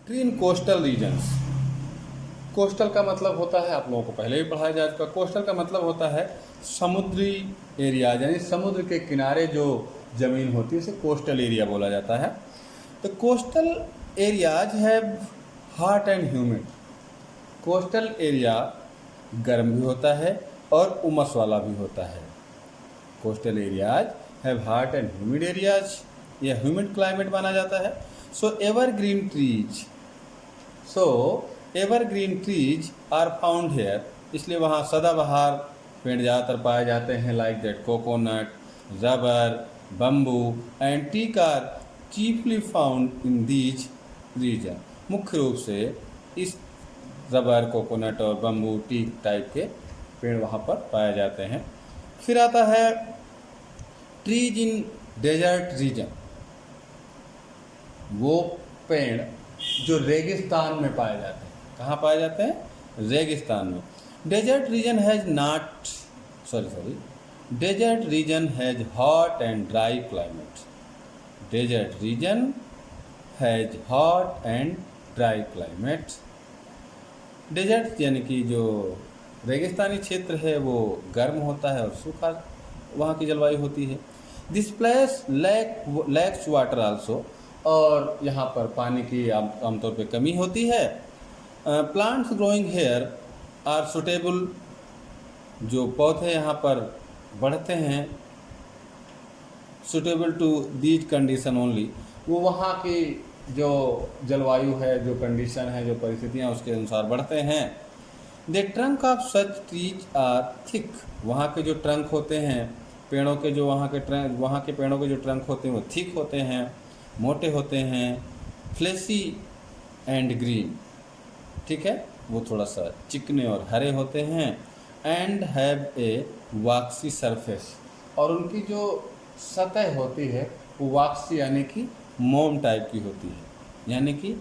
Tree in coastal regions. Coastal का मतलब होता है, आप लोगों को पहले भी पढ़ाया जा चुका, कोस्टल का मतलब होता है समुद्री एरिया, यानी समुद्र के किनारे जो ज़मीन होती है उसे कोस्टल एरिया बोला जाता है। तो coastal areas have hot and humid. Coastal area गर्म भी होता है और उमस वाला भी होता है। Coastal areas have hot and humid areas, यह ह्यूमिड क्लाइमेट माना जाता है। Evergreen trees are found here, इसलिए वहाँ सदाबहार पेड़ ज़्यादातर पाए जाते हैं, like that coconut, rubber, bamboo and teak are chiefly found in these region. मुख्य रूप से इस रबर, कोकोनट और बम्बू, टीक टाइप के पेड़ वहाँ पर पाए जाते हैं। फिर आता है ट्रीज इन डेजर्ट रीजन, वो पेड़ जो रेगिस्तान में पाए जाते हैं। कहाँ पाए जाते हैं? रेगिस्तान में। Desert region has hot and dry climate. Desert region has hot and dry climate. Desert यानी कि जो रेगिस्तानी क्षेत्र है वो गर्म होता है और सूखा वहाँ की जलवायु होती है। This place lakhs water also, और यहाँ पर पानी की आमतौर पे कमी होती है। Plants growing here are suitable, जो पौधे यहाँ पर बढ़ते हैं, suitable to these condition only, वो वहाँ की जो जलवायु है, जो कंडीशन है, जो परिस्थितियाँ उसके अनुसार बढ़ते हैं। The trunk of such trees are thick, वहाँ के जो ट्रंक होते हैं पेड़ों के, जो वहाँ के पेड़ों के जो ट्रंक होते हैं वो थिक होते हैं, मोटे होते हैं। फ्लेसी एंड ग्रीन, ठीक है, वो थोड़ा सा चिकने और हरे होते हैं। एंड हैव ए वॉक्सी सरफेस, और उनकी जो सतह होती है वो वॉक्सी यानी कि मोम टाइप की होती है, यानी कि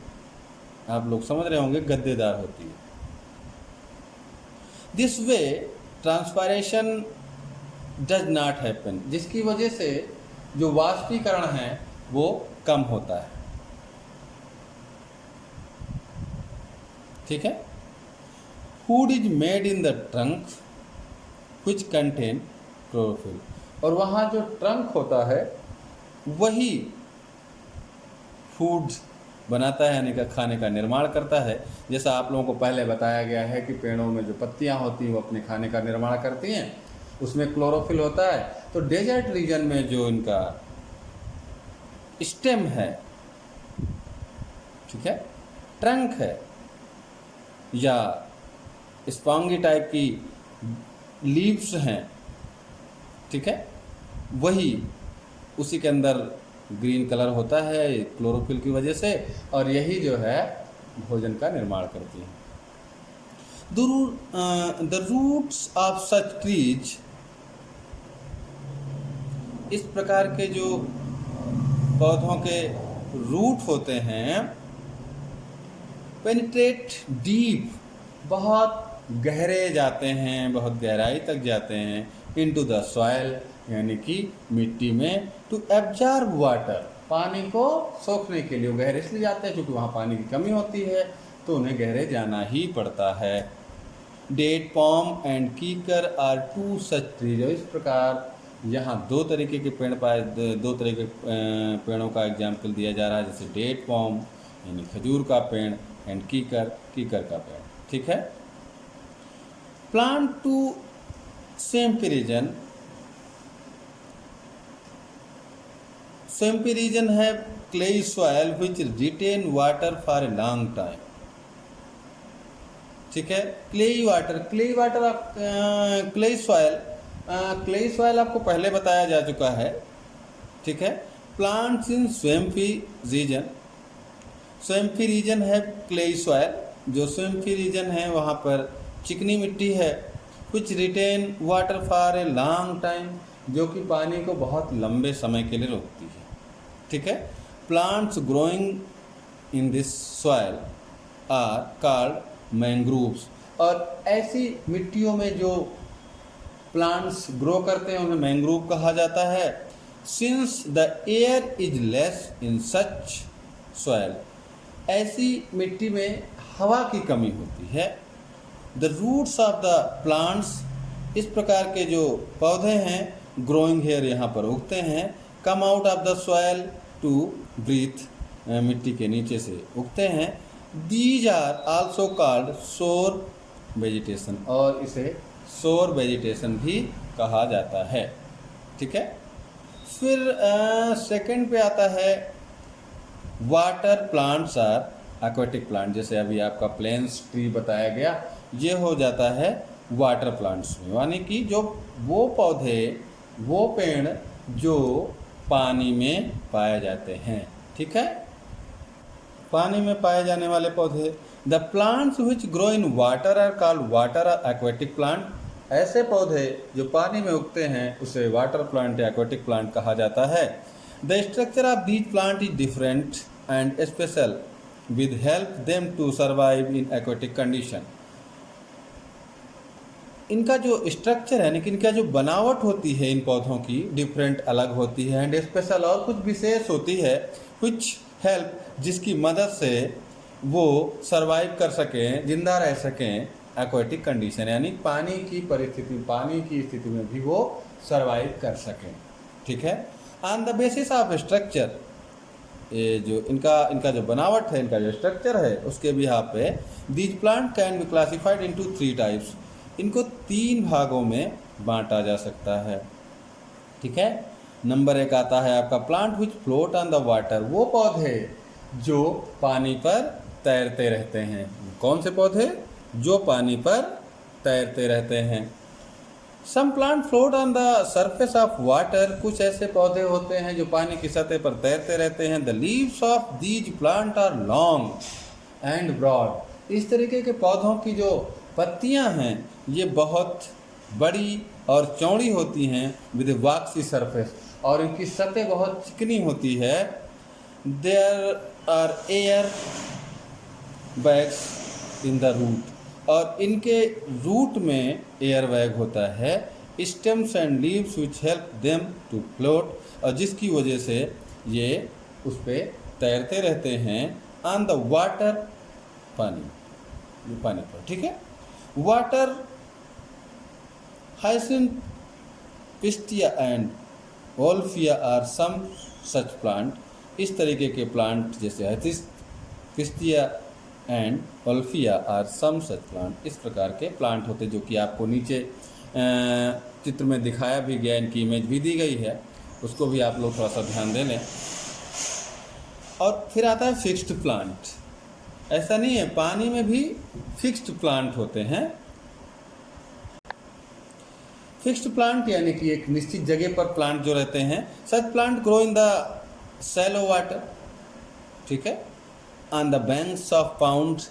आप लोग समझ रहे होंगे गद्देदार होती है। This way transpiration does not happen, जिसकी वजह से जो वाष्पीकरण है वो कम होता है। ठीक है। Food is made in the trunk which contain chlorophyll, और वहाँ जो ट्रंक होता है वही फूड बनाता है, यानी कि खाने का निर्माण करता है। जैसा आप लोगों को पहले बताया गया है कि पेड़ों में जो पत्तियाँ होती हैं वो अपने खाने का निर्माण करती हैं, उसमें क्लोरोफिल होता है। तो डेजर्ट रीजन में जो इनका स्टेम है, ठीक है, ट्रंक है या स्पॉन्गी टाइप की लीव्स हैं, ठीक है, वही उसी के अंदर ग्रीन कलर होता है क्लोरोफिल की वजह से, और यही जो है भोजन का निर्माण करती है। The roots of such trees, इस प्रकार के जो पौधों के रूट होते हैं, पेनिट्रेट डीप, बहुत गहरे जाते हैं, बहुत गहराई तक जाते हैं। इनटू द सॉइल, यानी कि मिट्टी में। टू एब्जॉर्ब वाटर, पानी को सोखने के लिए वो गहरे इसलिए जाते हैं क्योंकि वहाँ पानी की कमी होती है, तो उन्हें गहरे जाना ही पड़ता है। डेट पॉम एंड कीकर आर टू सच ट्रीज, इस प्रकार यहाँ दो तरह के पेड़ों का एग्जाम्पल दिया जा रहा है, जैसे डेट पॉम यानी खजूर का पेड़ एंड कीकर का पेड़, ठीक है। Plant to swampy region have clay soil which retain water for a long time, ठीक है। क्ले सॉइल आपको पहले बताया जा चुका है, ठीक है। प्लांट्स इन swampy रीजन है क्ले सॉइल, जो swampy रीजन है वहाँ पर चिकनी मिट्टी है। कुछ retain water for a long time, जो कि पानी को बहुत लंबे समय के लिए रोकती है, ठीक है। Plants growing in this soil are called mangroves, और ऐसी मिट्टियों में जो प्लांट्स ग्रो करते हैं उन्हें मैंग्रोव कहा जाता है। Since the air is less in such soil, ऐसी मिट्टी में हवा की कमी होती है। The roots of the plants, इस प्रकार के जो पौधे हैं ग्रोइंग हेयर यहाँ पर उगते हैं, come out of the soil to breathe, मिट्टी के नीचे से उगते हैं। These are also called shore vegetation, और इसे सोर वेजिटेशन भी कहा जाता है। ठीक है। फिर सेकंड पे आता है water plants are aquatic plant. जैसे अभी आपका प्लेन्स ट्री बताया गया, ये हो जाता है वाटर प्लांट्स में, यानी कि जो वो पौधे, वो पेड़ जो पानी में पाए जाते हैं। ठीक है, पानी में पाए जाने वाले पौधे। The plants which grow in water are called water aquatic plant. ऐसे पौधे जो पानी में उगते हैं उसे वाटर प्लांट या एक्वेटिक प्लांट कहा जाता है। The structure of these plant is different and special with help them to survive in aquatic condition. इनका जो स्ट्रक्चर है, यानी कि इनका जो बनावट होती है इन पौधों की, डिफरेंट अलग होती है, एंड स्पेशल और कुछ विशेष होती है, कुछ हेल्प जिसकी मदद से वो सरवाइव कर सकें, जिंदा रह सकें एक्वेटिक कंडीशन, यानी पानी की परिस्थिति, पानी की स्थिति में भी वो सरवाइव कर सकें। ठीक है। On the basis of structure, ये जो इनका जो बनावट है, इनका जो स्ट्रक्चर है, उसके बिहार पे these plant can be classified into 3 types. इनको 3 भागों में बांटा जा सकता है। ठीक है। नंबर 1 आता है आपका plant which float on the water. वो पौधे जो पानी पर तैरते रहते हैं। कौन से पौधे? जो पानी पर तैरते रहते हैं। Some plant float on the surface of water. कुछ ऐसे पौधे होते हैं जो पानी की सतह पर तैरते रहते हैं। The leaves of these plant are long and broad. इस तरीके के पौधों की जो पत्तियां हैं ये बहुत बड़ी और चौड़ी होती हैं, विद वॉक्सी सरफेस, और इनकी सतह बहुत चिकनी होती है। There are air bags in the root, और इनके रूट में एयर बैग होता है। Stems and leaves which help them to float, और जिसकी वजह से ये उस पर तैरते रहते हैं। ऑन द वाटर, पानी पर। ठीक है। Water hyacinth, pistia and wolffia are some such plant. इस तरीके के प्लांट जैसे hyacinth, pistia and wolffia are some such plant, इस प्रकार के प्लांट होते जो कि आपको नीचे चित्र में दिखाया भी गया, इनकी इमेज भी दी गई है, उसको भी आप लोग थोड़ा सा ध्यान दे लें। और फिर आता है फिक्स्ड प्लांट। ऐसा नहीं है, पानी में भी फिक्स्ड प्लांट होते हैं। फिक्स्ड प्लांट यानी कि एक निश्चित जगह पर प्लांट जो रहते हैं। Such plant grow in the shallow water. ठीक है। On the banks of pond,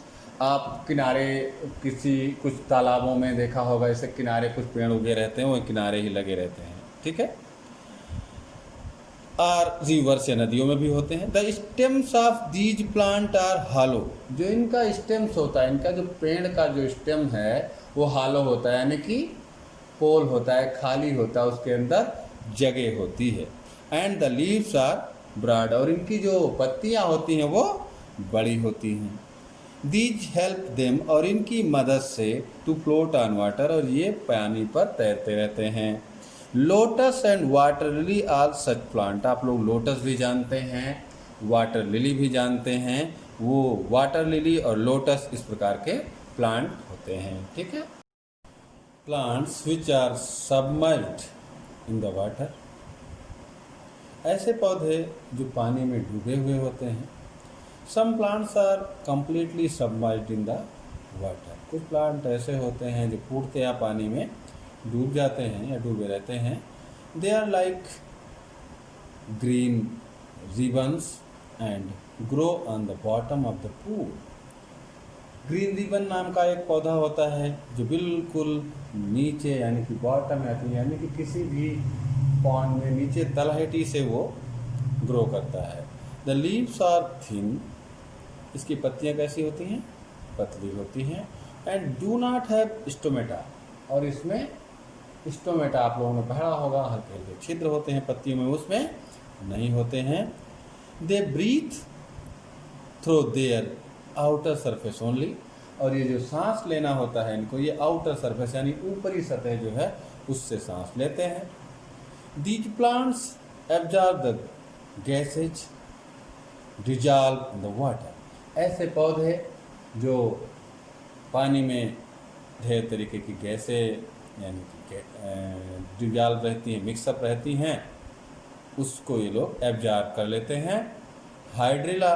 आप किनारे कुछ तालाबों में देखा होगा, ऐसे किनारे कुछ पेड़ उगे रहते हैं, वो किनारे ही लगे रहते हैं। ठीक है। और रिवर्स या नदियों में भी होते हैं। The stems of these plant are hollow. जो इनका स्टेम्स होता है, इनका जो पेड़ का जो स्टेम है वो हालो होता है, यानी कि पोल होता है, खाली होता है, उसके अंदर जगह होती है। And the leaves are broad, और इनकी जो पत्तियां होती हैं वो बड़ी होती हैं। दीज हेल्प देम, और इनकी मदद से टू फ्लोट ऑन वाटर, और ये पानी पर तैरते रहते हैं। Lotus and water lily are such plant. आप लोग लोटस भी जानते हैं, वाटर लिली भी जानते हैं। वो वाटर लिली और लोटस इस प्रकार के प्लांट होते हैं। ठीक है। Plants which are submerged in the water. ऐसे पौधे जो पानी में डूबे हुए होते हैं। Some plants are completely submerged in the water. कुछ प्लांट ऐसे होते हैं जो पूर्णतया पानी में डूब जाते हैं या डूबे रहते हैं। They are like green ribbons and grow on the bottom of the pool. Green ribbon नाम का एक पौधा होता है जो बिल्कुल नीचे, यानी कि बॉटम, यानी कि किसी भी पॉन्ड में नीचे तलहटी से वो ग्रो करता है। The leaves are thin. इसकी पत्तियां कैसी होती हैं? पतली होती हैं। And do not have stomata, और इसमें स्टोमेटा आप लोगों ने पढ़ा होगा, हल्के हल्के छिद्र होते हैं पत्तियों में, उसमें नहीं होते हैं। They breathe through their outer surface only, और ये जो सांस लेना होता है इनको, ये आउटर सरफेस यानी ऊपरी सतह जो है उससे सांस लेते हैं। These plants absorb the gases dissolve in the water. ऐसे पौधे जो पानी में ढेर तरीके की गैसें यानी कि डिजॉल्व रहती हैं, मिक्सअप रहती हैं, उसको ये लोग एब्जॉर्ब कर लेते हैं। Hydrilla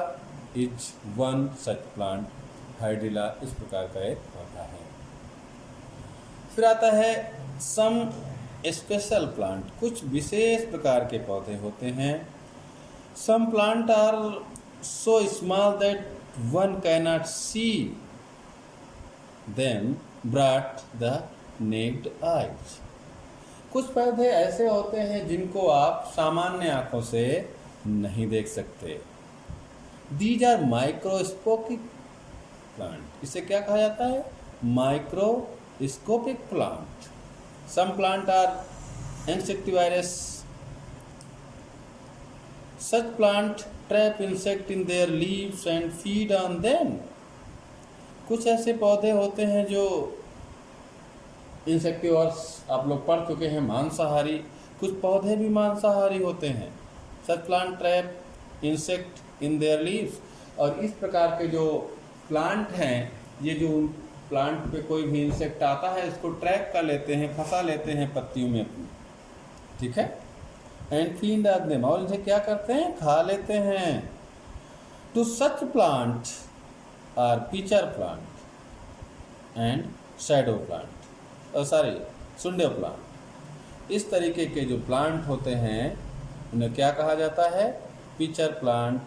is one such plant. Hydrilla इस प्रकार का एक पौधा है। फिर आता है सम स्पेशल प्लांट। कुछ विशेष प्रकार के पौधे होते हैं। Some plant are so small that one can not see them brought the naked eyes. कुछ पौधे ऐसे होते हैं जिनको आप सामान्य आंखों से नहीं देख सकते। These are microscopic plant. इसे क्या कहा जाता है? Microscopic plant. Some plant are insectivorous. Such plant trap insect in their leaves and feed on them. कुछ ऐसे पौधे होते हैं जो इंसेक्टिवर्स, आप लोग पढ़ चुके हैं, मांसाहारी। कुछ पौधे भी मांसाहारी होते हैं। Such plant trap insect in their leaves. और इस प्रकार के जो प्लांट हैं, ये जो प्लांट पे कोई भी इंसेक्ट आता है इसको ट्रैप कर लेते हैं, फंसा लेते हैं पत्तियों में अपनी, ठीक है। एंड फीड ऑन देम, और इसे क्या करते हैं? खा लेते हैं। Two such plant are pitcher plant and sundew plant, sundew plant. इस तरीके के जो प्लांट होते हैं उन्हें क्या कहा जाता है? Pitcher plant.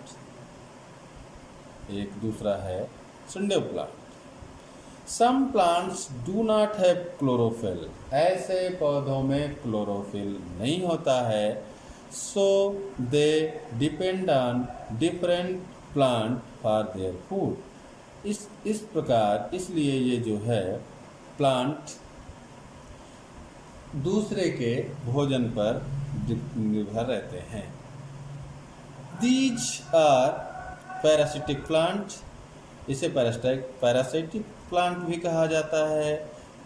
एक दूसरा है sundew plant. Some plants do not have chlorophyll. ऐसे पौधों में क्लोरोफिल नहीं होता है। So they depend on different plant for their food. इस प्रकार इसलिए ये जो है प्लांट दूसरे के भोजन पर निर्भर रहते हैं। These are parasitic plant. इसे पैरासिटिक प्लांट भी कहा जाता है।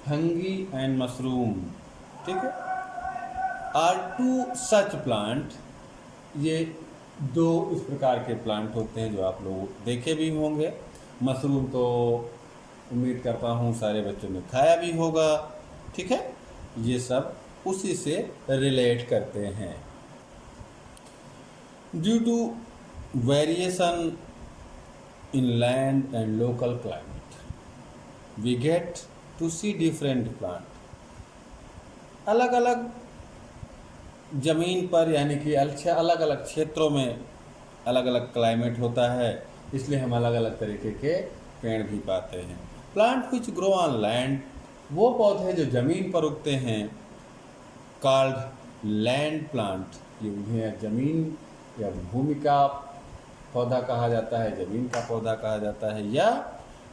फंगी एंड मशरूम, ठीक है। Are two such plant. ये दो इस प्रकार के प्लांट होते हैं जो आप लोग देखे भी होंगे। मशरूम तो उम्मीद करता हूँ सारे बच्चों ने खाया भी होगा, ठीक है। ये सब उसी से रिलेट करते हैं। Due to variation in land and local climate we get to see different plant. अलग अलग जमीन पर यानी कि अलग अलग क्षेत्रों में अलग अलग क्लाइमेट होता है, इसलिए हम अलग अलग तरीके के पेड़ भी पाते हैं। Plant which grow on land. वो पौधे जो जमीन पर उगते हैं कॉल्ड लैंड प्लांट। ये उन्हें जमीन या भूमि का पौधा कहा जाता है, जमीन का पौधा कहा जाता है, या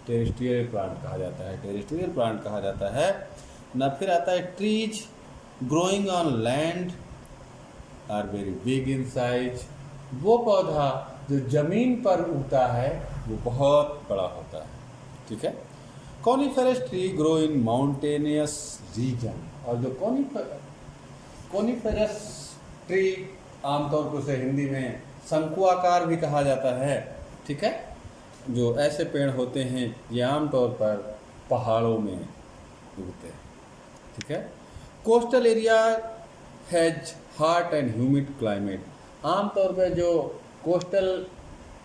टेरेस्ट्रियल प्लांट कहा जाता है। टेरेस्ट्रियल प्लांट कहा जाता है ना। फिर आता है trees growing on land are very big in size. वो पौधा जो जमीन पर उगता है वो बहुत बड़ा होता है, ठीक है। Coniferous tree grow in mountainous region. और जो कॉनिफेरस ट्री आमतौर पर उसे हिंदी में शंकुआकार भी कहा जाता है, ठीक है। जो ऐसे पेड़ होते हैं ये आमतौर पर पहाड़ों में उगते हैं, ठीक है। Coastal area has hot and humid climate. आमतौर पर जो कोस्टल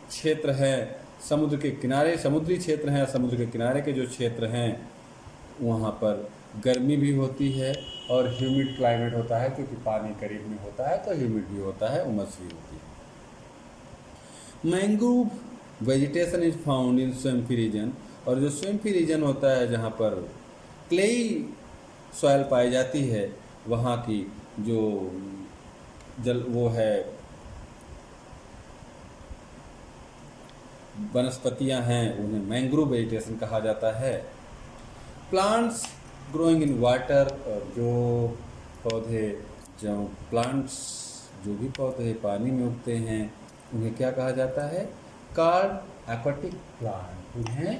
क्षेत्र है, समुद्र के किनारे, समुद्री क्षेत्र हैं, समुद्र के किनारे के जो क्षेत्र हैं वहाँ पर गर्मी भी होती है और ह्यूमिड क्लाइमेट होता है, क्योंकि पानी करीब में होता है तो ह्यूमिड भी होता है, उमस भी होती है। Mangrove vegetation is found in swampy region. और जो स्वैम्पी रीजन होता है जहाँ पर क्लेई सॉइल पाई जाती है, वहाँ की जो जल वो है वनस्पतियां हैं उन्हें मैंग्रोव वेजिटेशन कहा जाता है। Plants growing in water. और जो पौधे जो भी पौधे पानी में उगते हैं उन्हें क्या कहा जाता है? कॉल्ड एक्वाटिक प्लांट, उन्हें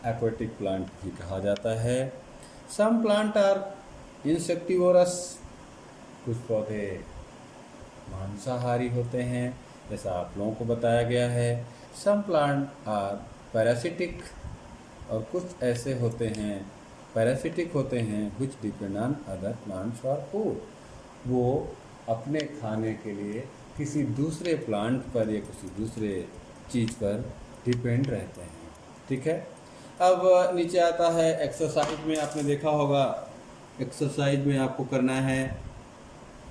एक्वाटिक प्लांट भी कहा जाता है। सम प्लांट आर इंसेक्टिवोरस, कुछ पौधे मांसाहारी होते हैं, जैसा आप लोगों को बताया गया है। सम प्लांट आर पैरासिटिक, और कुछ ऐसे होते हैं पैरासिटिक होते हैं विच depend on other plants for food, वो अपने खाने के लिए किसी दूसरे प्लांट पर या किसी दूसरे चीज़ पर डिपेंड रहते हैं। ठीक है, अब नीचे आता है एक्सरसाइज में, आपने देखा होगा एक्सरसाइज में आपको करना है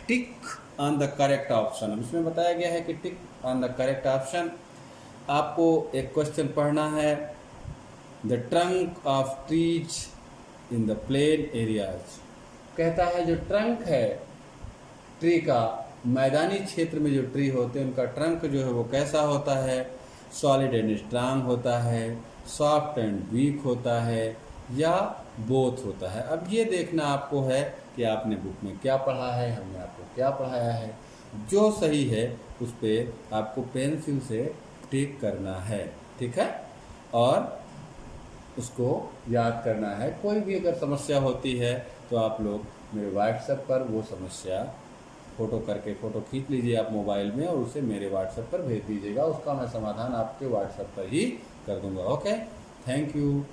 tick on the correct option. इसमें बताया गया है कि tick on the correct option. आपको एक क्वेश्चन पढ़ना है, the trunk of trees in the plain areas. कहता है जो ट्रंक है ट्री का, मैदानी क्षेत्र में जो ट्री होते हैं उनका ट्रंक जो है वो कैसा होता है, सॉलिड एंड स्ट्रांग होता है, सॉफ्ट एंड वीक होता है, या बोथ होता है। अब ये देखना आपको है कि आपने बुक में क्या पढ़ा है, हमने आपको क्या पढ़ाया है। जो सही है उस पर आपको पेंसिल से टिक करना है, ठीक है, और उसको याद करना है। कोई भी अगर समस्या होती है तो आप लोग मेरे व्हाट्सएप पर वो समस्या फ़ोटो खींच लीजिए आप मोबाइल में और उसे मेरे व्हाट्सएप पर भेज दीजिएगा। उसका मैं समाधान आपके व्हाट्सएप पर ही कर दूंगा। Okay, thank you.